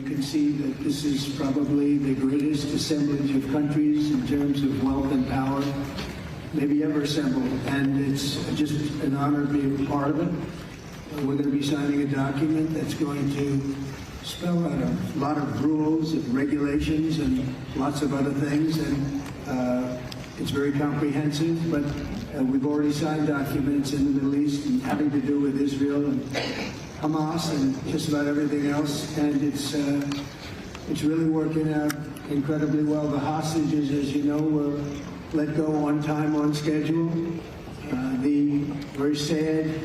can see that this is probably the greatest assemblage of countries in terms of wealth and power maybe ever assembled, and it's just an honor to be a part of it. We're going to be signing a document that's going to spell out a lot of rules and regulations and lots of other things, and it's very comprehensive, but we've already signed documents in the Middle East and having to do with Israel and Hamas and just about everything else, and it's really working out incredibly well. The hostages, as you know, were let go on time, on schedule. The very sad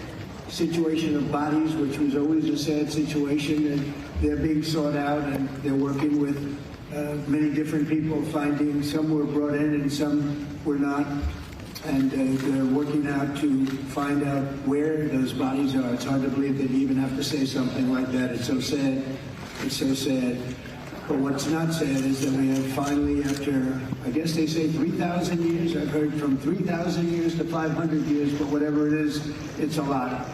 situation of bodies, which was always a sad situation, and they're being sought out, and they're working with many different people, finding some were brought in and some were not, and they're working out to find out where those bodies are. It's hard to believe they'd even have to say something like that. It's so sad. It's so sad. But what's not sad is that we have finally, after, I guess they say 3,000 years, I've heard from 3,000 years to 500 years, but whatever it is, it's a lot.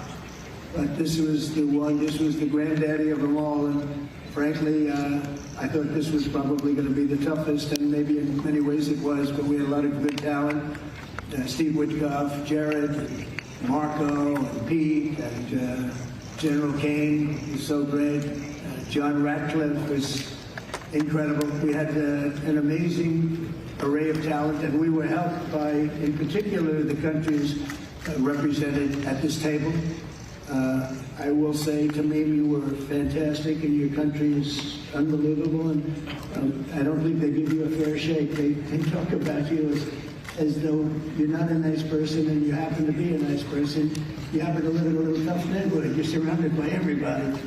But this was the one, this was the granddaddy of them all, and frankly, I thought this was probably going to be the toughest, and maybe in many ways it was, but we had a lot of good talent. Steve Witkoff, Jared, Marco, and Pete, and General Kane was so great. John Ratcliffe was incredible. We had an amazing array of talent, and we were helped by, in particular, the countries represented at this table. I will say, Tamim, you were fantastic, and your country is unbelievable, and I don't think they give you a fair shake. They talk about you as though you're not a nice person, and you happen to be a nice person. You happen to live in a little tough neighborhood. You're surrounded by everybody.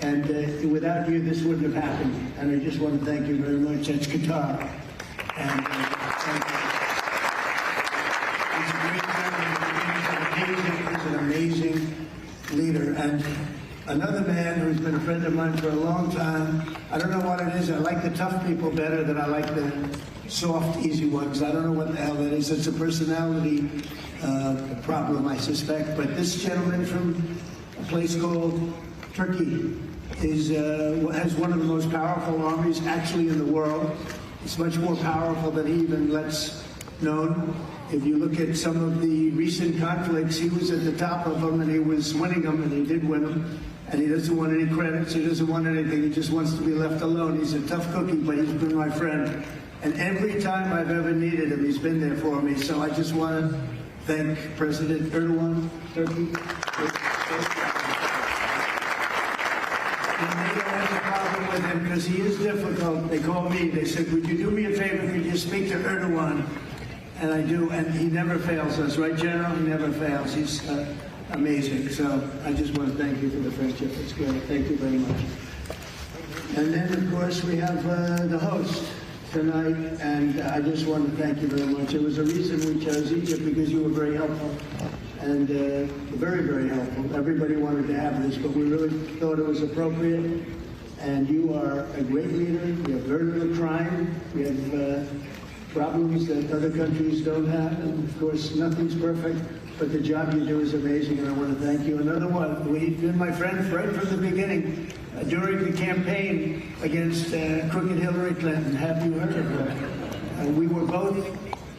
And without you, this wouldn't have happened. And I just want to thank you very much. That's Qatar. And thank you. He's an amazing leader. And another man who's been a friend of mine for a long time. I don't know what it is. I like the tough people better than I like the soft, easy ones. I don't know what the hell that is. It's a personality problem, I suspect. But this gentleman from a place called Turkey has one of the most powerful armies actually in the world. It's much more powerful than he even lets known. If you look at some of the recent conflicts, he was at the top of them, and he was winning them, and he did win them. And he doesn't want any credits. He doesn't want anything. He just wants to be left alone. He's a tough cookie, but he's been my friend. And every time I've ever needed him, he's been there for me. So I just want to thank President Erdogan, Turkey. With him because he is difficult. They called me. They said, "Would you do me a favor? Could you speak to Erdogan?" And I do, and he never fails us, right, General? He never fails. He's amazing. So I just want to thank you for the friendship. It's great. Thank you very much. And then, of course, we have the host tonight, and I just want to thank you very much. It was a reason we chose Egypt because you were very helpful. And very, very helpful. Everybody wanted to have this, but we really thought it was appropriate. And you are a great leader. We have very little crime. We have problems that other countries don't have. And of course, nothing's perfect, but the job you do is amazing, and I want to thank you. Another one, we've been my friend right from the beginning. During the campaign against crooked Hillary Clinton, have you heard of her? We were both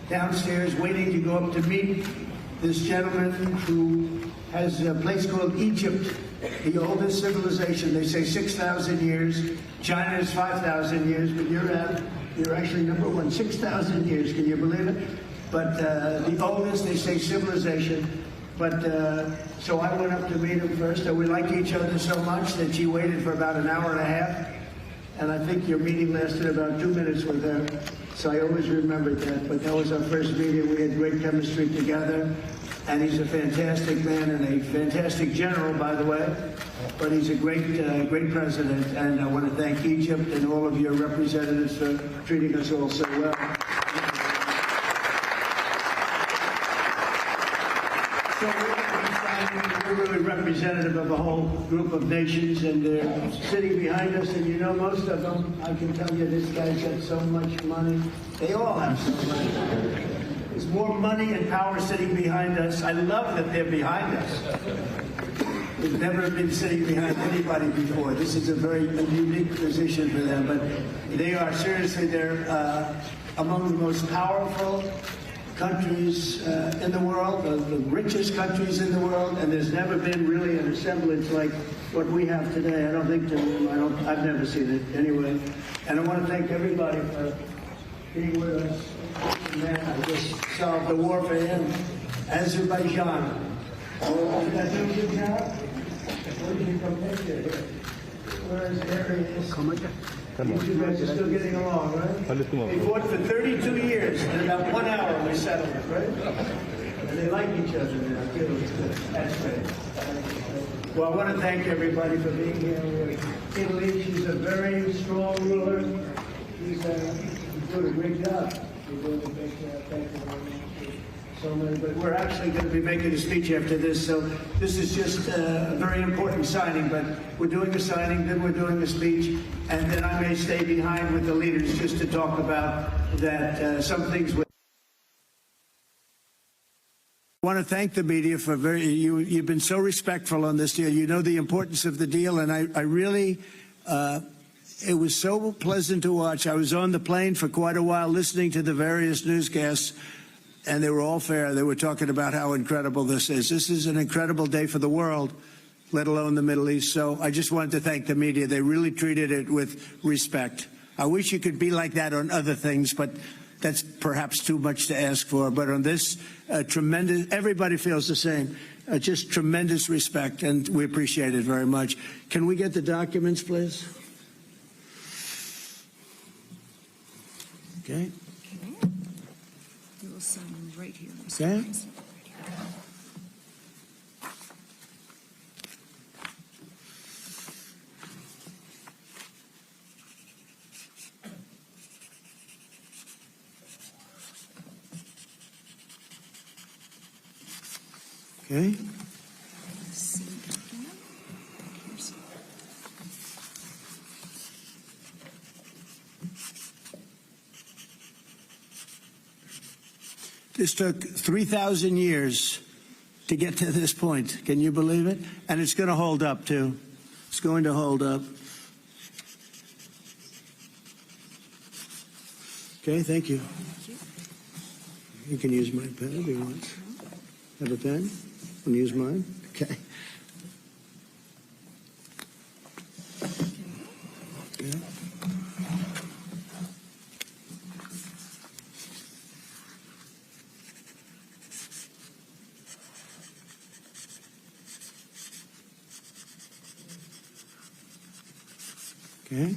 downstairs waiting to go up to meet this gentleman who has a place called Egypt, the oldest civilization. They say 6,000 years. China is 5,000 years, but you're actually number one, 6,000 years. Can you believe it? But the oldest, they say, civilization. But so I went up to meet him first, and we liked each other so much that she waited for about an hour and a half. And I think your meeting lasted about 2 minutes with her. So I always remembered that. But that was our first meeting. We had great chemistry together. And he's a fantastic man and a fantastic general, by the way. But he's a great, great president. And I want to thank Egypt and all of your representatives for treating us all so well. So we're really representative of a whole group of nations, and they're sitting behind us. And you know, most of them, I can tell you, this guy's got so much money. They all have so much money. There's more money and power sitting behind us. I love that they're behind us. They've never been sitting behind anybody before. This is a very unique position for them, but they are seriously, they're among the most powerful countries in the world, the richest countries in the world, and there's never been really an assemblage like what we have today. I don't think I've never seen it anyway. And I want to thank everybody for being with us. Man, I just solved the war for him. Azerbaijan. Oh, did I do a good job? Where did you come here? Where's Arius? Come on. You guys are still getting along, right? They fought for 32 years, and in about 1 hour we settled it, right? And they like each other now, too. That's great. Well, I want to thank everybody for being here with Italy. She's a very strong ruler. She's doing a great job. You're doing a great job. Thank you very much. So many, but we're actually going to be making a speech after this, so this is just a very important signing, but we're doing a signing, then we're doing a speech, and then I may stay behind with the leaders just to talk about that, some things. I want to thank the media for you've been so respectful on this deal. You know the importance of the deal, and I really, it was so pleasant to watch. I was on the plane for quite a while listening to the various newscasts, and they were all fair. They were talking about how incredible this is. This is an incredible day for the world, let alone the Middle East. So I just wanted to thank the media. They really treated it with respect. I wish you could be like that on other things, but that's perhaps too much to ask for. But on this, tremendous, everybody feels the same. Just tremendous respect, and we appreciate it very much. Can we get the documents, please? Okay. We'll sign them right here. Okay. Okay. This took 3,000 years to get to this point. Can you believe it? And it's going to hold up, too. It's going to hold up. Okay, thank you. You can use my pen if you want. Have a pen? Want to use mine? Okay. Yeah. Okay.